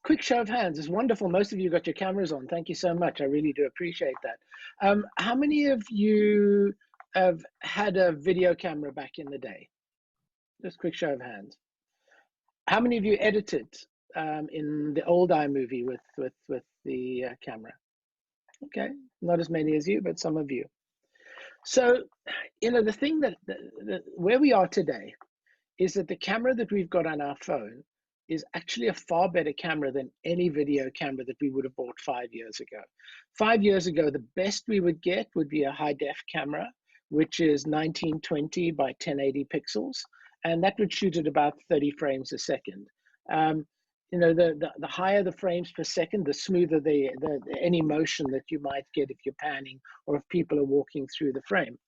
Quick show of hands. It's wonderful. Most of you got your cameras on. Thank you so much. I really do appreciate that. How many of you have had a video camera back in the day? Just quick show of hands. How many of you edited in the old iMovie with the camera? Okay, not as many as you, but some of you. So, the thing that where we are today is that the camera that we've got on our phone is actually a far better camera than any video camera that we would have bought 5 years ago. 5 years ago, the best we would get would be a high def camera, which is 1920 by 1080 pixels, and that would shoot at about 30 frames a second. The higher the frames per second, the smoother any motion that you might get if you're panning or if people are walking through the frame.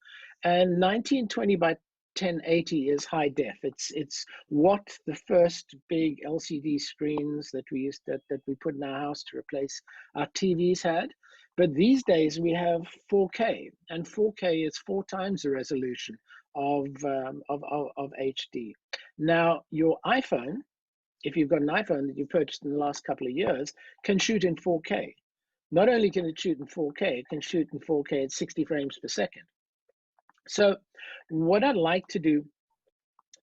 And 1920 by 1080 is high def. It's what the first big LCD screens that we put in our house to replace our TVs had. But these days we have 4K, and 4K is 4 times the resolution of HD. Now your iPhone, if you've got an iPhone that you purchased in the last couple of years, can shoot in 4K. Not only can it shoot in 4K, it can shoot in 4K at 60 frames per second. So what I'd like to do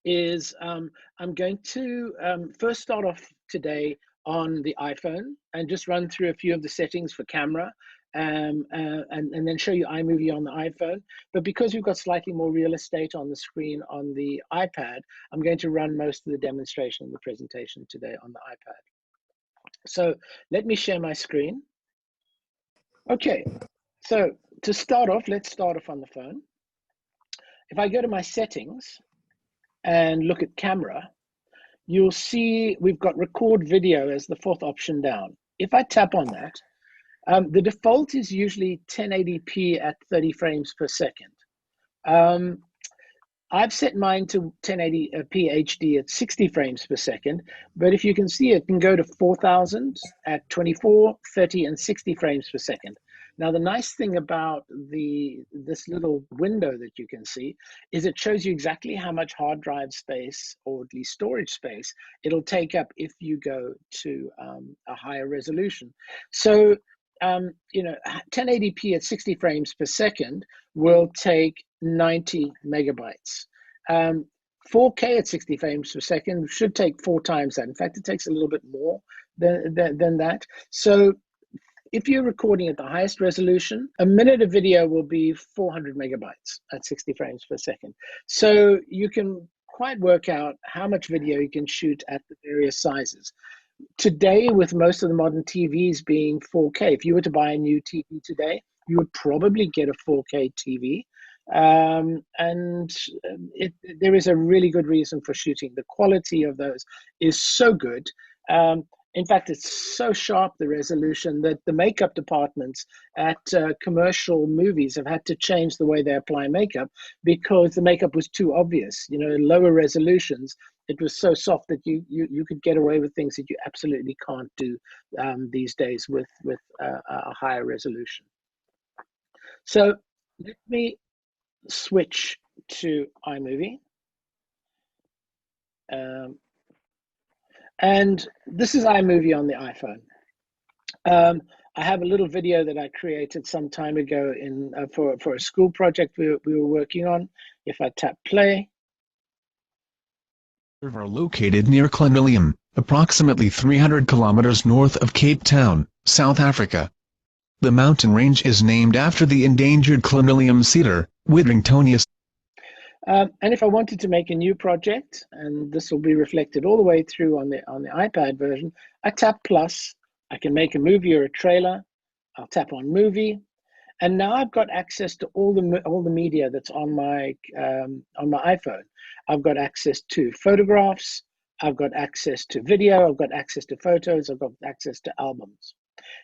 is I'm going to first start off today on the iPhone and just run through a few of the settings for camera and then show you iMovie on the iPhone. But because we've got slightly more real estate on the screen on the iPad, I'm going to run most of the demonstration and the presentation today on the iPad. So let me share my screen. Okay, so to start off, let's start off on the phone. If I go to my settings and look at camera, you'll see we've got record video as the 4th option down. If I tap on that, the default is usually 1080p at 30 frames per second. I've set mine to 1080p HD at 60 frames per second, but if you can see, it can go to 4000 at 24, 30, and 60 frames per second. Now, the nice thing about this little window that you can see is it shows you exactly how much hard drive space, or at least storage space, it'll take up if you go to a higher resolution. So, 1080p at 60 frames per second will take 90 megabytes. 4K at 60 frames per second should take 4 times that. In fact, it takes a little bit more than that. So if you're recording at the highest resolution, a minute of video will be 400 megabytes at 60 frames per second. So you can quite work out how much video you can shoot at the various sizes. Today, with most of the modern TVs being 4K, if you were to buy a new TV today, you would probably get a 4K TV. There is a really good reason for shooting. The quality of those is so good. In fact, it's so sharp, the resolution, that the makeup departments at commercial movies have had to change the way they apply makeup because the makeup was too obvious. Lower resolutions, it was so soft that you could get away with things that you absolutely can't do these days with a higher resolution. So let me switch to iMovie. And this is iMovie on the iPhone. I have a little video that I created some time ago for a school project we were working on. If I tap play. Are located near Clonmilliam, approximately 300 kilometers north of Cape Town, South Africa. The mountain range is named after the endangered Clonmilliam cedar, Witheringtonius. And if I wanted to make a new project, and this will be reflected all the way through on the iPad version, I tap plus. I can make a movie or a trailer. I'll tap on movie, and now I've got access to all the media that's on my iPhone. I've got access to photographs. I've got access to video. I've got access to photos. I've got access to albums.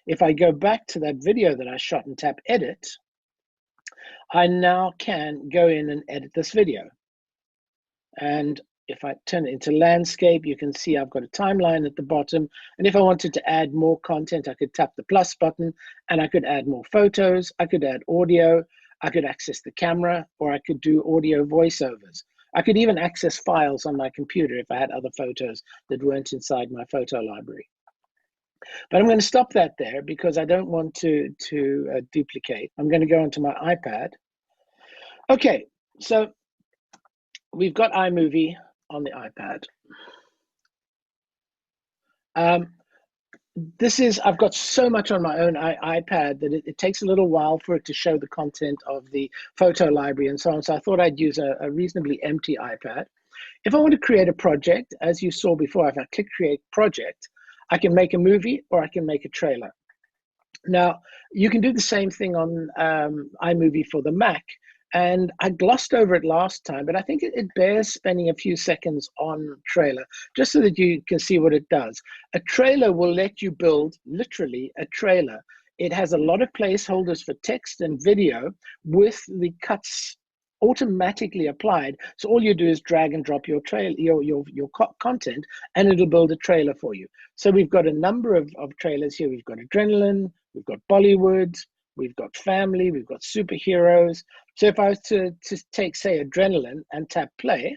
If I go back to that video that I shot and tap edit, I now can go in and edit this video. And if I turn it into landscape, you can see I've got a timeline at the bottom. And if I wanted to add more content, I could tap the plus button and I could add more photos. I could add audio. I could access the camera, or I could do audio voiceovers. I could even access files on my computer if I had other photos that weren't inside my photo library. But I'm going to stop that there because I don't want to duplicate. I'm going to go onto my iPad. Okay, so we've got iMovie on the iPad. I've got so much on my own iPad that it takes a little while for it to show the content of the photo library and so on. So I thought I'd use a reasonably empty iPad. If I want to create a project, as you saw before, if I click create project, I can make a movie or I can make a trailer. Now, you can do the same thing on iMovie for the Mac. And I glossed over it last time, but I think it bears spending a few seconds on trailer, just so that you can see what it does. A trailer will let you build, literally, a trailer. It has a lot of placeholders for text and video with the cuts automatically applied. So all you do is drag and drop your content, and it'll build a trailer for you. So we've got a number of trailers here. We've got Adrenaline, we've got Bollywood, we've got family, we've got superheroes. So if I was to take, say, Adrenaline and tap play,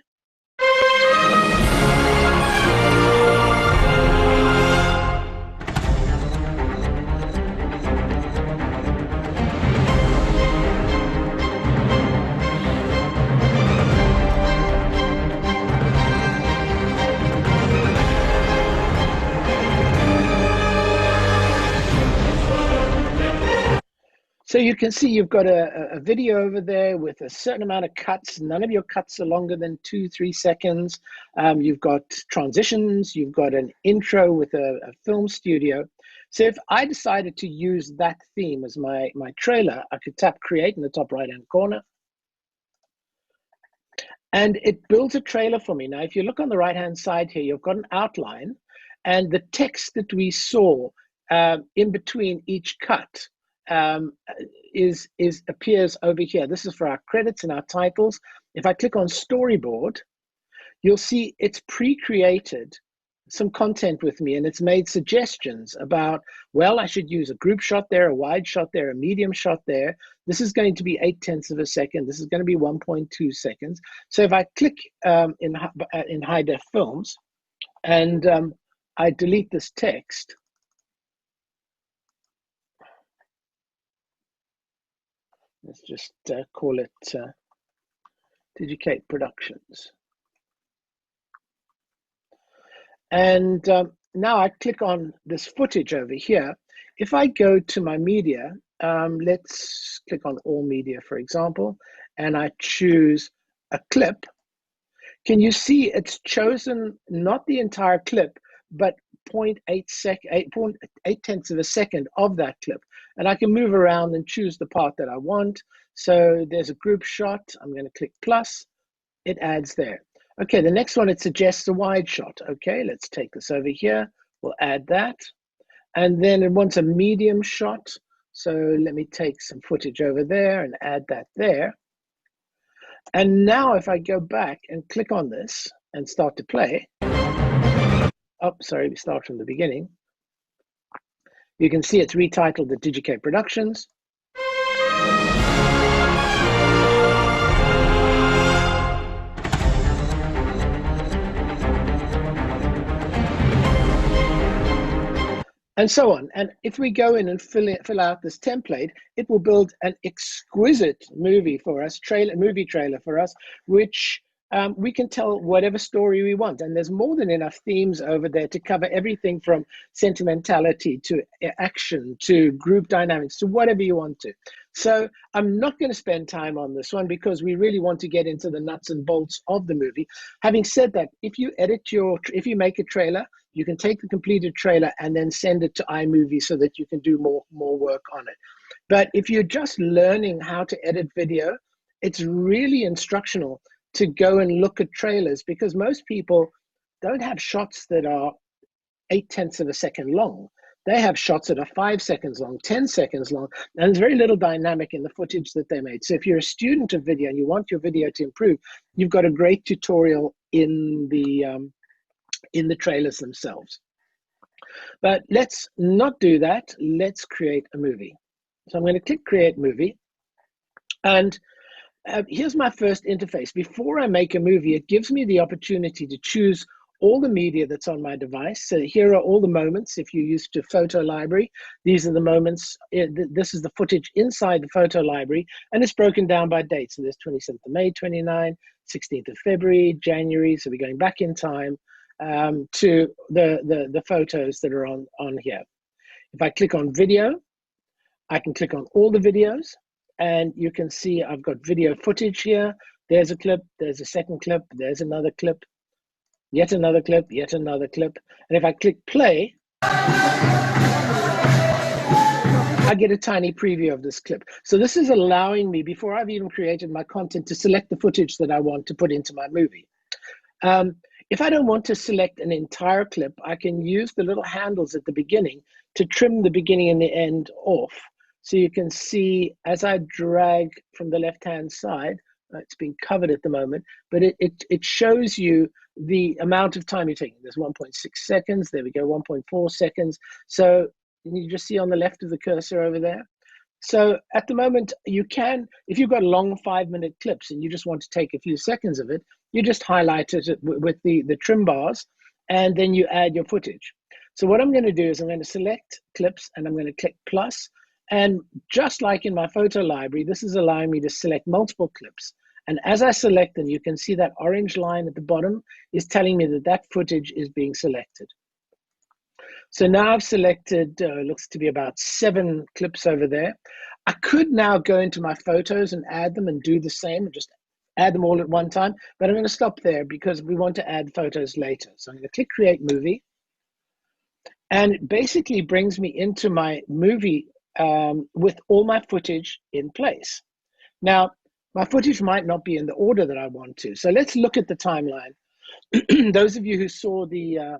so you can see you've got a video over there with a certain amount of cuts. None of your cuts are longer than 2-3 seconds. You've got transitions. You've got an intro with a film studio. So if I decided to use that theme as my trailer, I could tap create in the top right-hand corner. And it builds a trailer for me. Now, if you look on the right-hand side here, you've got an outline. And the text that we saw in between each cut appears over here. This is for our credits and our titles. If I click on storyboard, you'll see it's pre-created some content with me, and it's made suggestions about, well, I should use a group shot there, a wide shot there, a medium shot there. This is going to be 0.8 of a second. This is going to be 1.2 seconds. So if I click in high def films and I delete this text, let's just call it Detach Productions. And now I click on this footage over here. If I go to my media, let's click on all media, for example, and I choose a clip. Can you see it's chosen not the entire clip, but 0.8 of a second of that clip. And I can move around and choose the part that I want. So there's a group shot. I'm going to click plus. It adds there. Okay, the next one, it suggests a wide shot. Okay, let's take this over here. We'll add that. And then it wants a medium shot. So let me take some footage over there and add that there. And now if I go back and click on this and start to play, oh, sorry, we start from the beginning. You can see it's retitled the Detach Productions. And so on. And if we go in and fill out this template, it will build an exquisite movie for us, movie trailer for us, which we can tell whatever story we want. And there's more than enough themes over there to cover everything from sentimentality to action to group dynamics to whatever you want to. So I'm not going to spend time on this one because we really want to get into the nuts and bolts of the movie. Having said that, if you make a trailer, you can take the completed trailer and then send it to iMovie so that you can do more work on it. But if you're just learning how to edit video, it's really instructional to go and look at trailers because most people don't have shots that are 0.8 of a second long. They have shots that are 5 seconds long, 10 seconds long, and there's very little dynamic in the footage that they made. So if you're a student of video and you want your video to improve, you've got a great tutorial in the trailers themselves. But let's not do that. Let's create a movie. So I'm going to click Create Movie. And here's my first interface. Before I make a movie, it gives me the opportunity to choose all the media that's on my device. So here are all the moments. If you used to photo library, these are the moments. This is the footage inside the photo library, and it's broken down by date. So there's 27th of May, 29, 16th of February, January. So we're going back in time to the photos that are on here. If I click on video, I can click on all the videos, and you can see I've got video footage here. There's a clip, there's a second clip, there's another clip, yet another clip, yet another clip. And if I click play, I get a tiny preview of this clip. So this is allowing me, before I've even created my content, to select the footage that I want to put into my movie. If I don't want to select an entire clip, I can use the little handles at the beginning to trim the beginning and the end off. So you can see as I drag from the left-hand side, it's being covered at the moment, but it shows you the amount of time you're taking. There's 1.6 seconds, there we go, 1.4 seconds. So you just see on the left of the cursor over there. So at the moment, you can, if you've got long 5-minute clips and you just want to take a few seconds of it, you just highlight it with the trim bars, and then you add your footage. So what I'm going to do is I'm going to select clips, and I'm going to click plus. And just like in my photo library, this is allowing me to select multiple clips. And as I select them, you can see that orange line at the bottom is telling me that that footage is being selected. So now I've selected, looks to be about 7 clips over there. I could now go into my photos and add them and do the same and just add them all at one time, but I'm going to stop there because we want to add photos later. So I'm going to click Create Movie, and it basically brings me into my movie with all my footage in place. Now, my footage might not be in the order that I want to. So let's look at the timeline. Those of you who saw the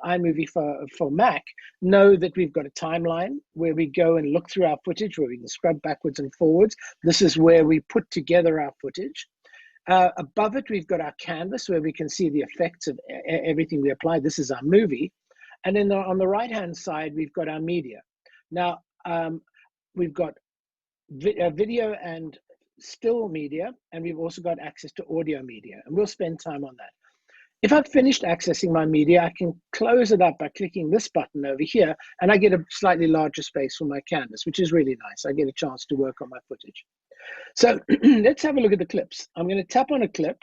iMovie for Mac know that we've got a timeline where we go and look through our footage, where we can scrub backwards and forwards. This is where we put together our footage. Above it, we've got our canvas where we can see the effects of everything we apply. This is our movie. And then on the right-hand side, we've got our media. Now, we've got video and still media, and we've also got access to audio media, and we'll spend time on that. If I've finished accessing my media, I can close it up by clicking this button over here, and I get a slightly larger space for my canvas, which is really nice. I get a chance to work on my footage. So let's have a look at the clips. I'm going to tap on a clip,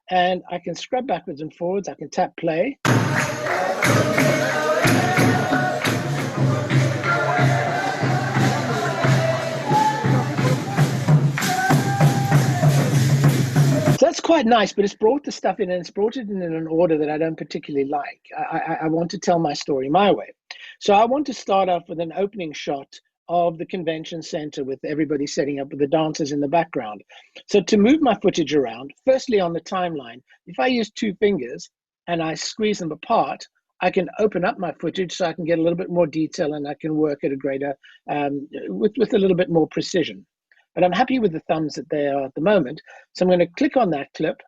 and I can scrub backwards and forwards. I can tap play. So that's quite nice, but it's brought the stuff in, and it's brought it in an order that I don't particularly like. I want to tell my story my way. So I want to start off with an opening shot of the convention center with everybody setting up with the dancers in the background. So to move my footage around, firstly on the timeline, if I use 2 fingers and I squeeze them apart, I can open up my footage so I can get a little bit more detail, and I can work at a greater, with a little bit more precision. But I'm happy with the thumbs that they are at the moment. So I'm going to click on that clip,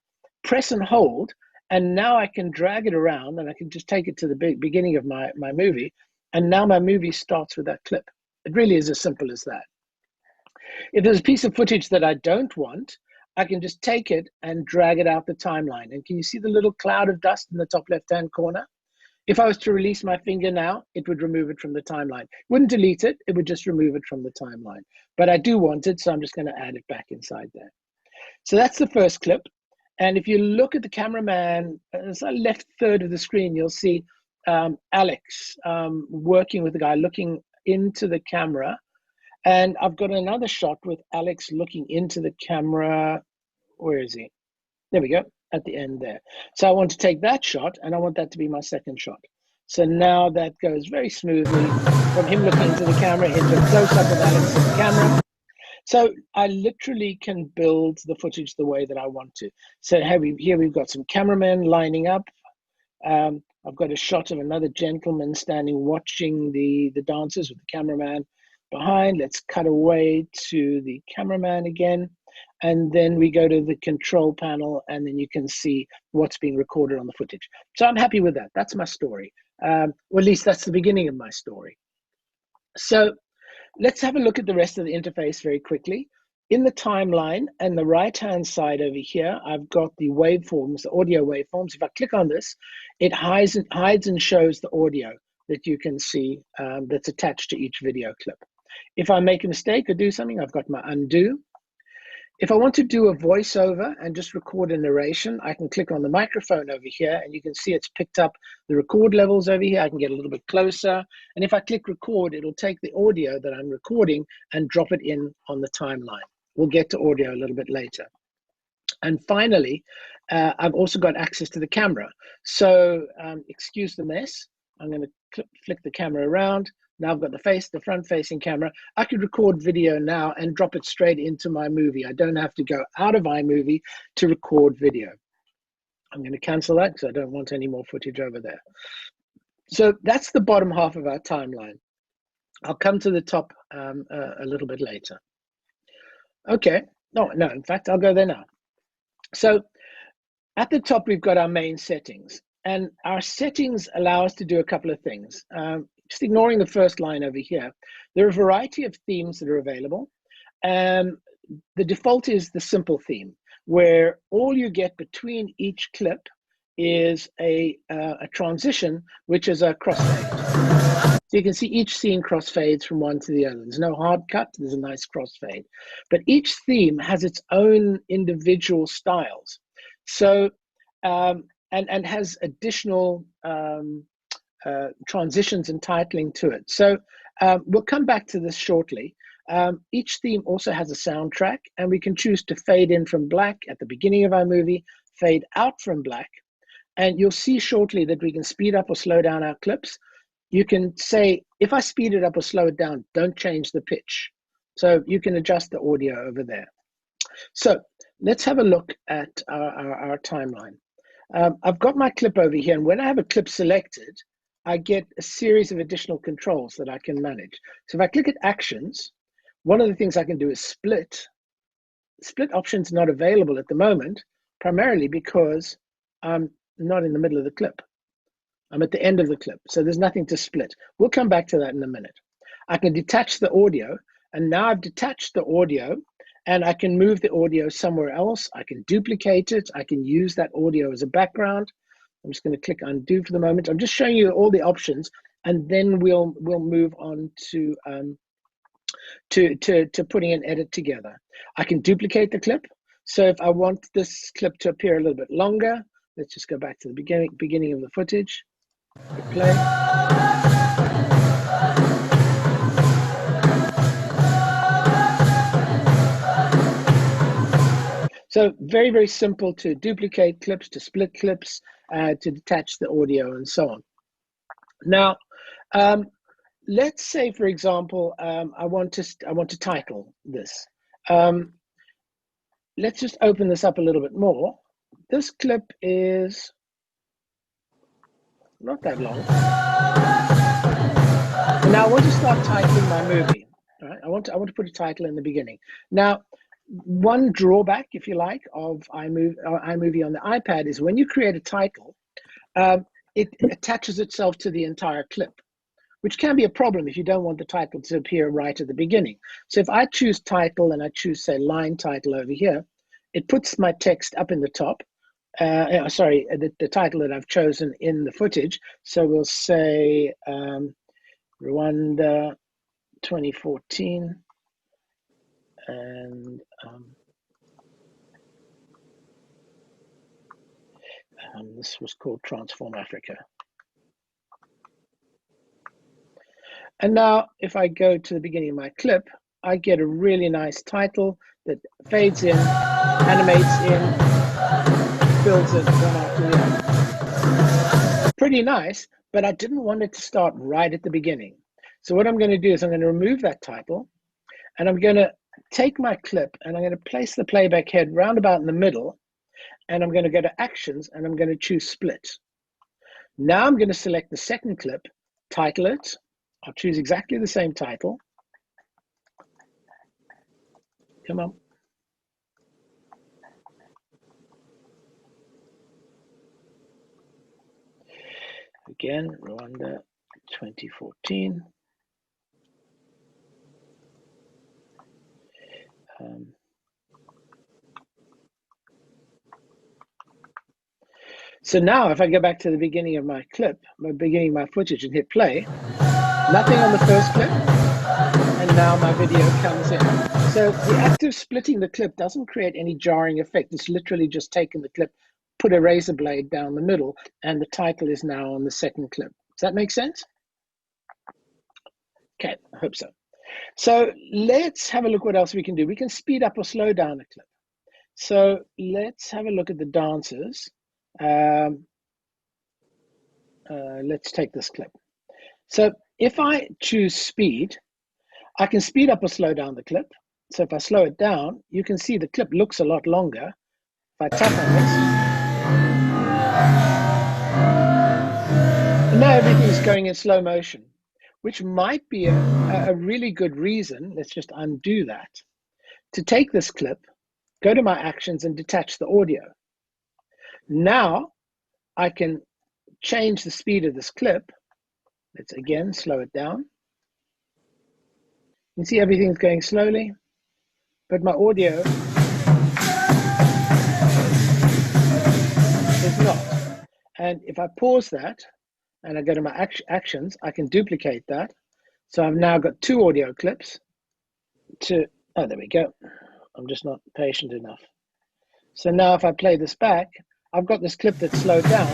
press and hold, and now I can drag it around, and I can just take it to the beginning of my movie. And now my movie starts with that clip. It really is as simple as that. If there's a piece of footage that I don't want, I can just take it and drag it out the timeline. And can you see the little cloud of dust in the top left-hand corner? If I was to release my finger now, it would remove it from the timeline. Wouldn't delete it, it would just remove it from the timeline. But I do want it, so I'm just going to add it back inside there. So that's the first clip. And if you look at the cameraman, it's the left third of the screen, you'll see Alex working with the guy looking into the camera. And I've got another shot with Alex looking into the camera. Where is he? There we go, at the end there. So I want to take that shot, and I want that to be my second shot. So now that goes very smoothly from him looking into the camera into a close-up of Alex in the camera. So I literally can build the footage the way that I want to. So here we've got some cameramen lining up. I've got a shot of another gentleman standing watching the dancers with the cameraman behind. Let's cut away to the cameraman again. And then we go to the control panel, and then you can see what's being recorded on the footage. So I'm happy with that. That's my story. Or at least that's the beginning of my story. So let's have a look at the rest of the interface very quickly. In the timeline and the right-hand side over here, I've got the waveforms, the audio waveforms. If I click on this, it hides and shows the audio that you can see that's attached to each video clip. If I make a mistake or do something, I've got my undo. If I want to do a voiceover and just record a narration, I can click on the microphone over here and you can see it's picked up the record levels over here. I can get a little bit closer. And if I click record, it'll take the audio that I'm recording and drop it in on the timeline. We'll get to audio a little bit later. And finally, I've also got access to the camera. So excuse the mess. I'm going to flick the camera around. Now I've got the front-facing camera. I could record video now and drop it straight into my movie. I don't have to go out of iMovie to record video. I'm going to cancel that because I don't want any more footage over there. So that's the bottom half of our timeline. I'll come to the top a little bit later. Okay. No, in fact, I'll go there now. So at the top, we've got our main settings. And our settings allow us to do a couple of things. Just ignoring the first line over here, there are a variety of themes that are available. The default is the simple theme, where all you get between each clip is a transition, which is a crossfade. So you can see each scene crossfades from one to the other. There's no hard cut, there's a nice crossfade. But each theme has its own individual styles. So, and has additional transitions and titling to it. So we'll come back to this shortly. Each theme also has a soundtrack, and we can choose to fade in from black at the beginning of our movie, fade out from black, and you'll see shortly that we can speed up or slow down our clips. You can say, if I speed it up or slow it down, don't change the pitch. So you can adjust the audio over there. So let's have a look at our timeline. I've got my clip over here, and when I have a clip selected, I get a series of additional controls that I can manage. So if I click at actions, one of the things I can do is split. Split option's not available at the moment, primarily because I'm not in the middle of the clip. I'm at the end of the clip, so there's nothing to split. We'll come back to that in a minute. I can detach the audio, and now I've detached the audio, and I can move the audio somewhere else. I can duplicate it. I can use that audio as a background. I'm just going to click undo for the moment. I'm just showing you all the options, and then we'll move on to putting an edit together. I can duplicate the clip. So if I want this clip to appear a little bit longer, let's just go back to the beginning of the footage. Hit play. So very, very simple to duplicate clips, to split clips, to detach the audio, and so on. Now, let's say, for example, I want to title this. Let's just open this up a little bit more. This clip is not that long. And now I want to start titling my movie. All right? I want to put a title in the beginning. Now, one drawback, if you like, of iMovie on the iPad is when you create a title, it attaches itself to the entire clip, which can be a problem if you don't want the title to appear right at the beginning. So if I choose title and I choose, say, line title over here, it puts my text up in the top. Sorry, the title that I've chosen in the footage. So we'll say Rwanda 2014. And this was called Transform Africa. And now if I go to the beginning of my clip, I get a really nice title that fades in, animates in, builds it one after the other. Pretty nice, but I didn't want it to start right at the beginning. So what I'm going to do is I'm going to remove that title, and I'm going to take my clip and I'm going to place the playback head round about in the middle, and I'm going to go to actions and I'm going to choose split. Now I'm going to select the second clip, title it. I'll choose exactly the same title. Come on. Again, Rwanda 2014. So now if I go back to the beginning of my clip, beginning of my footage and hit play, nothing on the first clip, and now my video comes in. So the act of splitting the clip doesn't create any jarring effect. It's literally just taken the clip, put a razor blade down the middle, and the title is now on the second clip. Does that make sense? Okay, I hope so. So let's have a look what else we can do. We can speed up or slow down a clip. So let's have a look at the dancers. Let's take this clip. So if I choose speed, I can speed up or slow down the clip. So if I slow it down, you can see the clip looks a lot longer. If I tap on this, and now everything's going in slow motion, which might be a really good reason. Let's just undo that. To take this clip, go to my actions and detach the audio. Now I can change the speed of this clip. Let's again slow it down. You can see everything's going slowly, but my audio is not. And if I pause that and I go to my actions, I can duplicate that. So I've now got two audio clips to, oh, there we go. I'm just not patient enough. So now if I play this back, I've got this clip that's slowed down.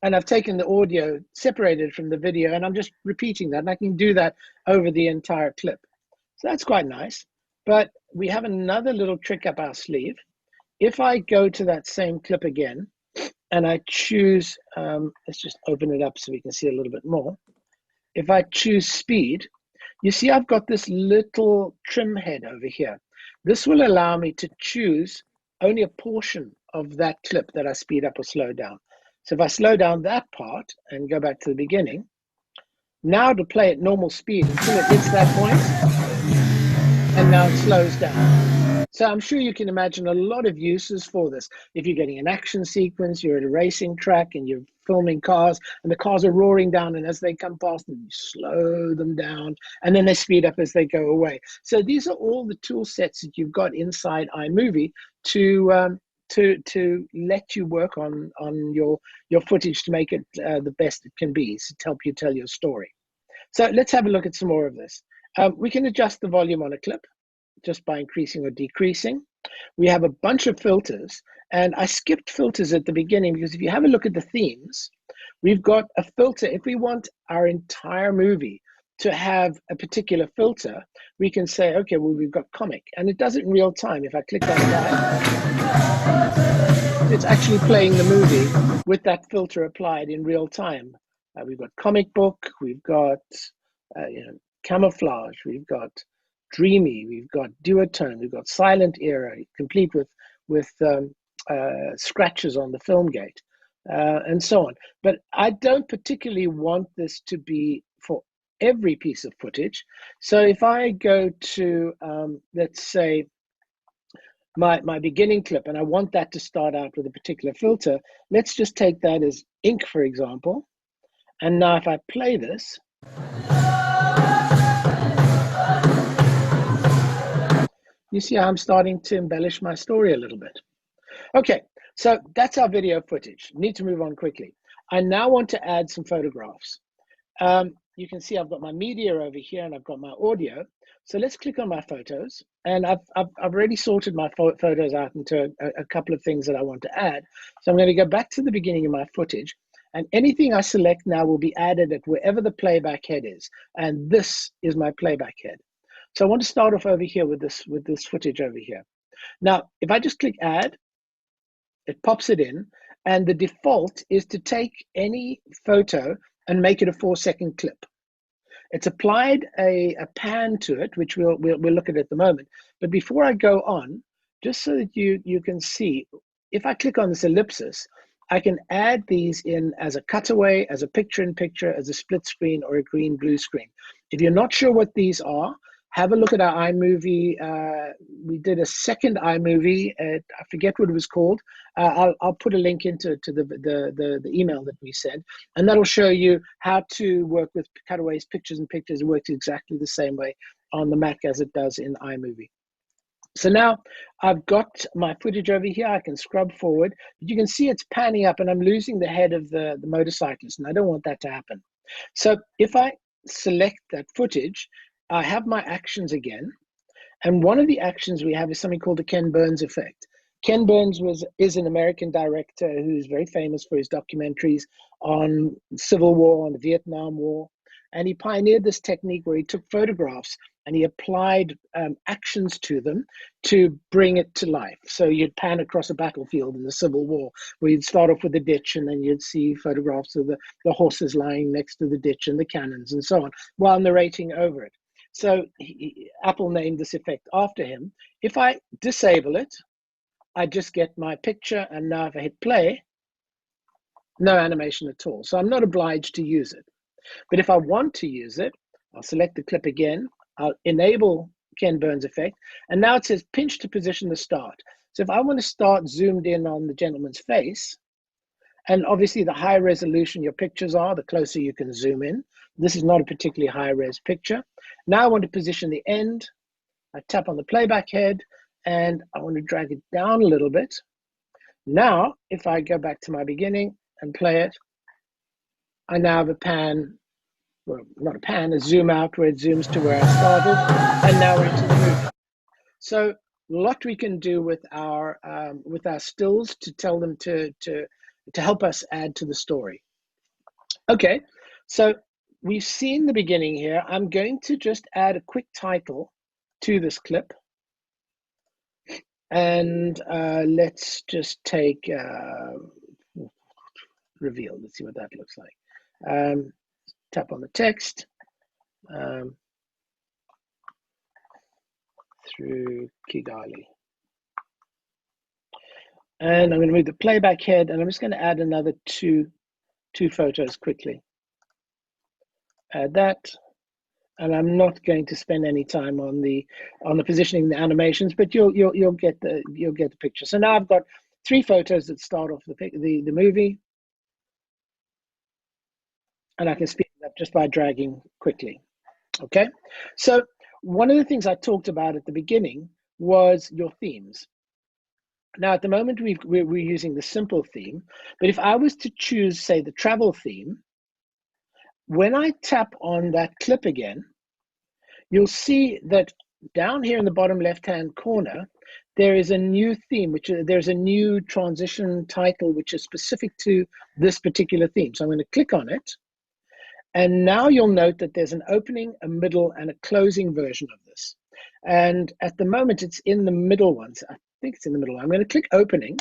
And I've taken the audio, separated from the video, and I'm just repeating that. And I can do that over the entire clip. So that's quite nice. But we have another little trick up our sleeve. If I go to that same clip again, and I choose, let's just open it up so we can see a little bit more. If I choose speed, you see I've got this little trim head over here. This will allow me to choose only a portion of that clip that I speed up or slow down. So if I slow down that part and go back to the beginning, now to play at normal speed until it hits that point, and now it slows down. So I'm sure you can imagine a lot of uses for this. If you're getting an action sequence, you're at a racing track and you're filming cars and the cars are roaring down, and as they come past them, you slow them down and then they speed up as they go away. So these are all the tool sets that you've got inside iMovie to let you work on your footage to make it the best it can be, to help you tell your story. So let's have a look at some more of this. We can adjust the volume on a clip just by increasing or decreasing. We have a bunch of filters, and I skipped filters at the beginning because if you have a look at the themes, we've got a filter. If we want our entire movie to have a particular filter, we can say, okay, well, we've got comic, and it does it in real time. If I click on that, it's actually playing the movie with that filter applied in real time. We've got comic book, we've got camouflage, we've got dreamy, we've got duotone, we've got silent era, complete with scratches on the film gate, and so on. But I don't particularly want this to be for every piece of footage. So if I go to, let's say, my beginning clip, and I want that to start out with a particular filter, let's just take that as ink, for example. And now if I play this, you see how I'm starting to embellish my story a little bit. Okay, so that's our video footage. Need to move on quickly. I now want to add some photographs. You can see I've got my media over here and I've got my audio. So let's click on my photos, and I've already sorted my photos out into a couple of things that I want to add. So I'm going to go back to the beginning of my footage, and anything I select now will be added at wherever the playback head is. And this is my playback head. So I want to start off over here with this footage over here. Now, if I just click add, it pops it in, and the default is to take any photo and make it a 4-second clip. It's applied a pan to it, which we'll look at the moment. But before I go on, just so that you can see, if I click on this ellipsis, I can add these in as a cutaway, as a picture-in-picture, as a split screen, or a green-blue screen. If you're not sure what these are, have a look at our iMovie. We did a second iMovie. I forget what it was called. I'll put a link into the email that we sent, and that'll show you how to work with cutaways, pictures in pictures. It works exactly the same way on the Mac as it does in iMovie. So now I've got my footage over here. I can scrub forward, but you can see it's panning up and I'm losing the head of the motorcyclist, and I don't want that to happen. So if I select that footage, I have my actions again. And one of the actions we have is something called the Ken Burns effect. Ken Burns is an American director who's very famous for his documentaries on Civil War, on the Vietnam War. And he pioneered this technique where he took photographs and he applied actions to them to bring it to life. So you'd pan across a battlefield in the Civil War, where you'd start off with a ditch and then you'd see photographs of the horses lying next to the ditch and the cannons and so on, while narrating over it. So Apple named this effect after him. If I disable it, I just get my picture, and now if I hit play, no animation at all. So I'm not obliged to use it. But if I want to use it, I'll select the clip again, I'll enable Ken Burns effect, and now it says pinch to position the start. So if I want to start zoomed in on the gentleman's face, and obviously the higher resolution your pictures are, the closer you can zoom in. This is not a particularly high res picture. Now I want to position the end. I tap on the playback head and I want to drag it down a little bit. Now, if I go back to my beginning and play it, I now have a pan, well, not a pan, a zoom out where it zooms to where I started, and now we're into the movie. So a lot we can do with our stills to tell them to help us add to the story. Okay, so we've seen the beginning here. I'm going to just add a quick title to this clip. And let's just take reveal. Let's see what that looks like. Tap on the text. Through Kigali. And I'm going to move the playback head, and I'm just going to add another two photos quickly. Add that, and I'm not going to spend any time on the positioning, the animations, but you'll get the picture. So now I've got 3 photos that start off the movie, and I can speed it up just by dragging quickly. Okay, so one of the things I talked about at the beginning was your themes. Now, at the moment, we're using the simple theme, but if I was to choose, say, the travel theme, when I tap on that clip again, you'll see that down here in the bottom left-hand corner, there is a new theme, there's a new transition title, which is specific to this particular theme. So I'm going to click on it. And now you'll note that there's an opening, a middle, and a closing version of this. And at the moment, it's in the middle one. So I think it's in the middle. I'm going to click opening.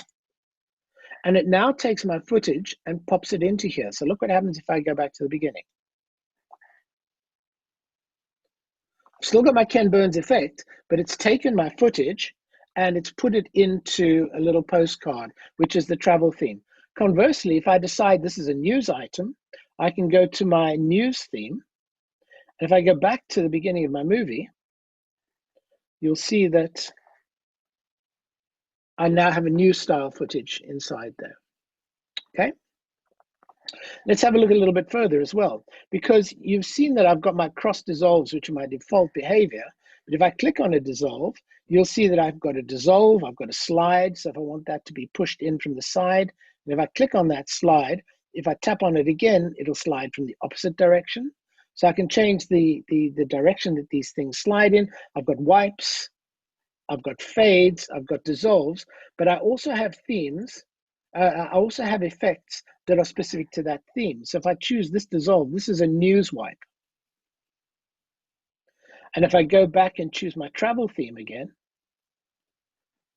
And it now takes my footage and pops it into here. So look what happens if I go back to the beginning. I've still got my Ken Burns effect, but it's taken my footage and it's put it into a little postcard, which is the travel theme. Conversely, if I decide this is a news item, I can go to my news theme. And if I go back to the beginning of my movie, you'll see that I now have a news style footage inside there. Okay. Let's have a look a little bit further as well, because you've seen that I've got my cross dissolves, which are my default behavior. But if I click on a dissolve, you'll see that I've got a dissolve, I've got a slide. So if I want that to be pushed in from the side, and if I click on that slide, if I tap on it again, it'll slide from the opposite direction. So I can change the direction that these things slide in. I've got wipes, I've got fades, I've got dissolves, but I also have themes. I also have effects that are specific to that theme. So if I choose this dissolve, this is a news wipe. And if I go back and choose my travel theme again,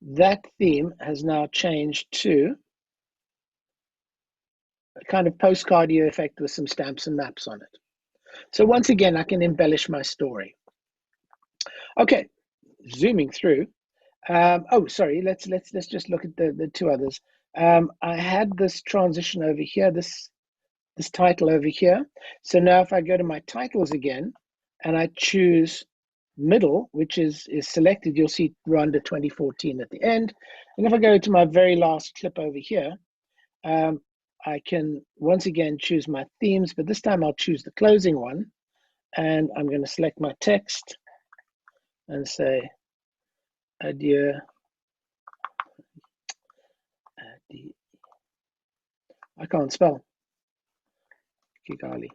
that theme has now changed to a kind of postcardy effect with some stamps and maps on it. So once again, I can embellish my story. Okay, zooming through. Oh, sorry, let's just look at the 2 others. I had this transition over here, this title over here. So now if I go to my titles again, and I choose middle, which is selected, you'll see Rwanda 2014 at the end. And if I go to my very last clip over here, I can once again choose my themes, but this time I'll choose the closing one. And I'm going to select my text and say, Adieu. Adieu. I can't spell. Kigali.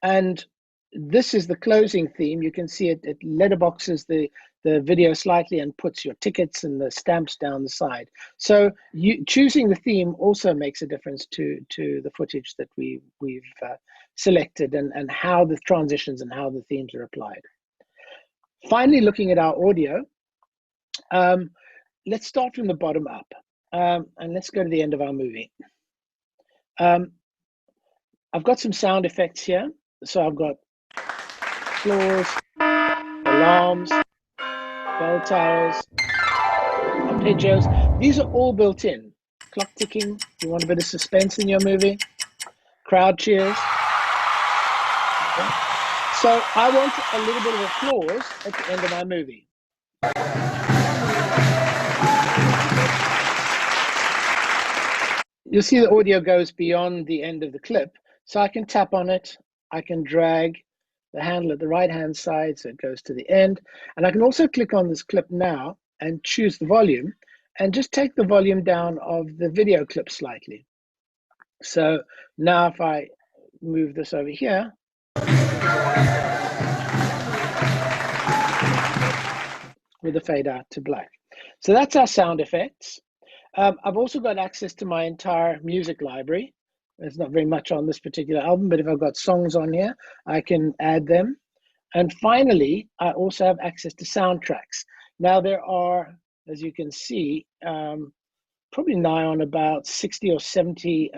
And this is the closing theme. You can see it letterboxes the video slightly and puts your tickets and the stamps down the side. So choosing the theme also makes a difference to the footage that we've selected and how the transitions and how the themes are applied. Finally, looking at our audio, let's start from the bottom up and let's go to the end of our movie. I've got some sound effects here. So I've got floors, alarms, bell towers, arpeggios. These are all built in. Clock ticking, you want a bit of suspense in your movie. Crowd cheers. Okay. So I want a little bit of applause at the end of my movie. You'll see the audio goes beyond the end of the clip. So I can tap on it. I can drag the handle at the right-hand side so it goes to the end. And I can also click on this clip now and choose the volume and just take the volume down of the video clip slightly. So now if I move this over here, with the fade out to black. So that's our sound effects. I've also got access to my entire music library. There's not very much on this particular album, but if I've got songs on here, I can add them. And finally, I also have access to soundtracks. Now there are, as you can see, probably nigh on about 60 or 70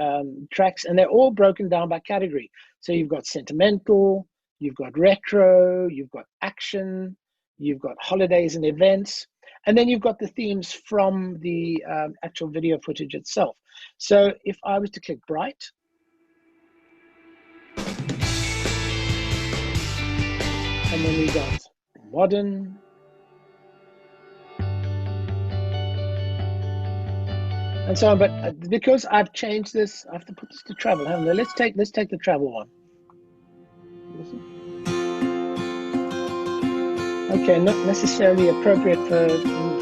tracks, and they're all broken down by category. So you've got sentimental, you've got retro, you've got action, you've got holidays and events, and then you've got the themes from the actual video footage itself. So if I was to click bright, and then we got modern, and so on. But because I've changed this, I have to put this to travel. Haven't I? Let's take the travel one. Listen. Okay, not necessarily appropriate for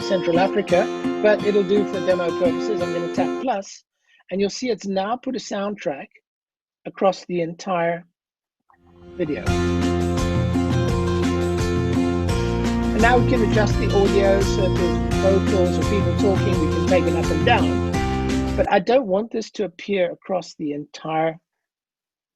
Central Africa, but it'll do for demo purposes. I'm going to tap plus, and you'll see it's now put a soundtrack across the entire video. And now we can adjust the audio, so if there's vocals or people talking, we can take it up and down. But I don't want this to appear across the entire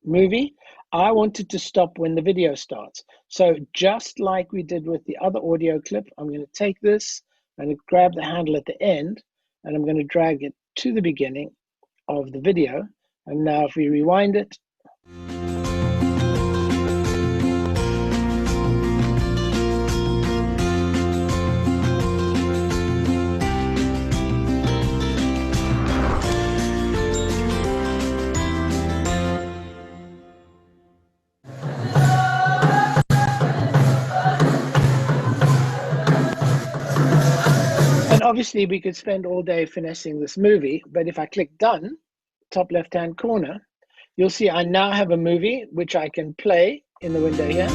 movie. I wanted to stop when the video starts. So just like we did with the other audio clip, I'm going to take this and grab the handle at the end, and I'm going to drag it to the beginning of the video. And now if we rewind it, obviously we could spend all day finessing this movie, but if I click done, top left-hand corner, you'll see I now have a movie which I can play in the window here.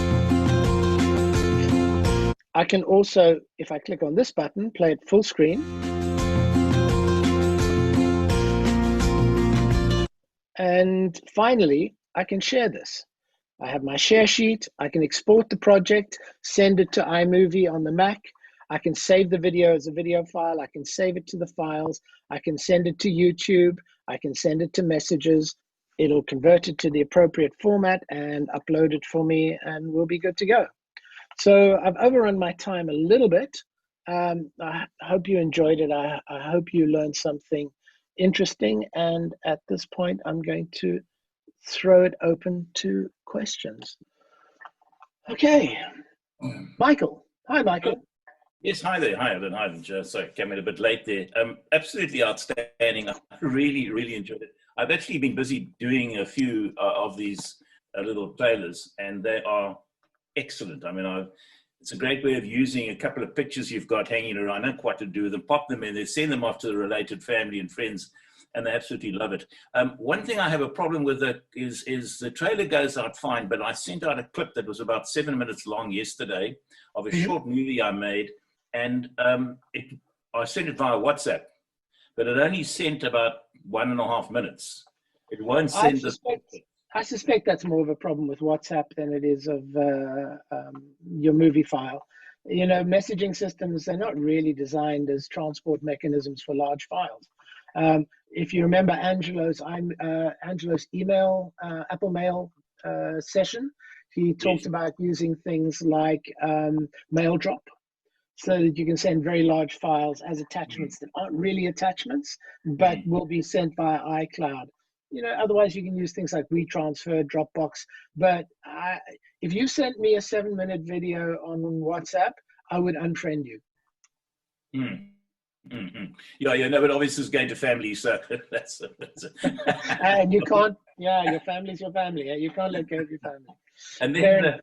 I can also, if I click on this button, play it full screen. And finally, I can share this. I have my share sheet. I can export the project, send it to iMovie on the Mac. I can save the video as a video file. I can save it to the files. I can send it to YouTube. I can send it to messages. It'll convert it to the appropriate format and upload it for me, and we'll be good to go. So I've overrun my time a little bit. I hope you enjoyed it. I hope you learned something interesting. And at this point, I'm going to throw it open to questions. Okay, Michael. Hi, Michael. Yes, hi there. Hi, Alan. Hi, just so I came in a bit late there. Absolutely outstanding. I really, really enjoyed it. I've actually been busy doing a few of these little trailers, and they are excellent. I mean, it's a great way of using a couple of pictures you've got hanging around. I don't quite to do with them, pop them in there, send them off to the related family and friends, and they absolutely love it. One thing I have a problem with it is the trailer goes out fine, but I sent out a clip that was about 7 minutes long yesterday of a short movie I made, and I sent it via WhatsApp, but it only sent about 1.5 minutes. It won't send I suspect that's more of a problem with WhatsApp than it is of your movie file. You know, messaging systems, they're not really designed as transport mechanisms for large files. If you remember Angelo's email, Apple Mail session, he talked about using things like mail drop, so that you can send very large files as attachments that aren't really attachments, but will be sent via iCloud. You know, otherwise you can use things like WeTransfer, Dropbox. But if you sent me a 7-minute video on WhatsApp, I would unfriend you. Yeah, no, but obviously it's going to family, so that's And you can't, your family's your family. You can't let go of your family. And then,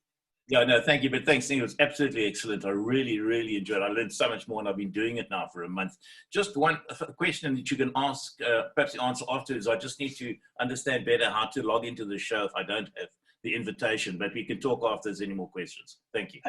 yeah, no, thank you. But thanks, Nick. It was absolutely excellent. I really, really enjoyed it. I learned so much more, and I've been doing it now for a month. Just one question that you can ask, perhaps answer afterwards. I just need to understand better how to log into the show if I don't have the invitation. But we can talk after there's any more questions. Thank you.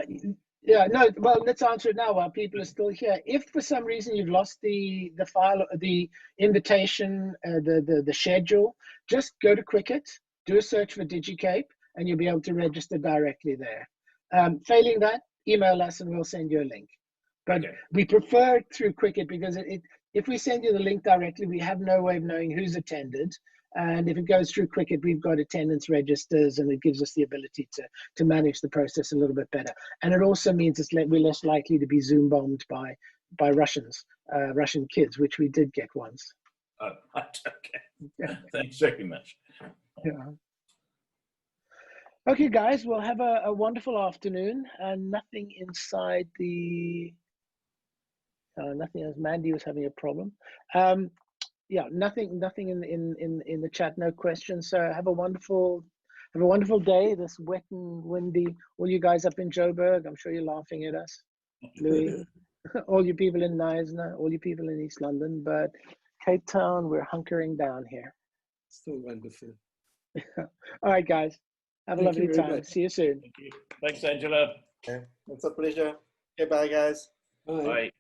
Yeah, no, well, let's answer it now while people are still here. If for some reason you've lost the file, the invitation, the schedule, just go to Quicket, do a search for DigiCape, and you'll be able to register directly there. Failing that, email us and we'll send you a link. But we prefer it through Quicket because if we send you the link directly, we have no way of knowing who's attended. And if it goes through Quicket, we've got attendance registers, and it gives us the ability to manage the process a little bit better. And it also means we're less likely to be Zoom bombed by Russians, Russian kids, which we did get once. Oh, okay. Thanks very much. Yeah. Okay, guys, we'll have a wonderful afternoon. And nothing inside the, nothing else. Mandy was having a problem. Yeah, nothing in the chat. No questions. So have a wonderful day. This wet and windy. All you guys up in Joburg, I'm sure you're laughing at us, Louis. All you people in Knysna, all you people in East London, but Cape Town, we're hunkering down here. Still wonderful. All right, guys. Have a lovely time. See you soon. Thank you. Thanks, Angela. Yeah, it's a pleasure. Okay, bye, guys. Bye.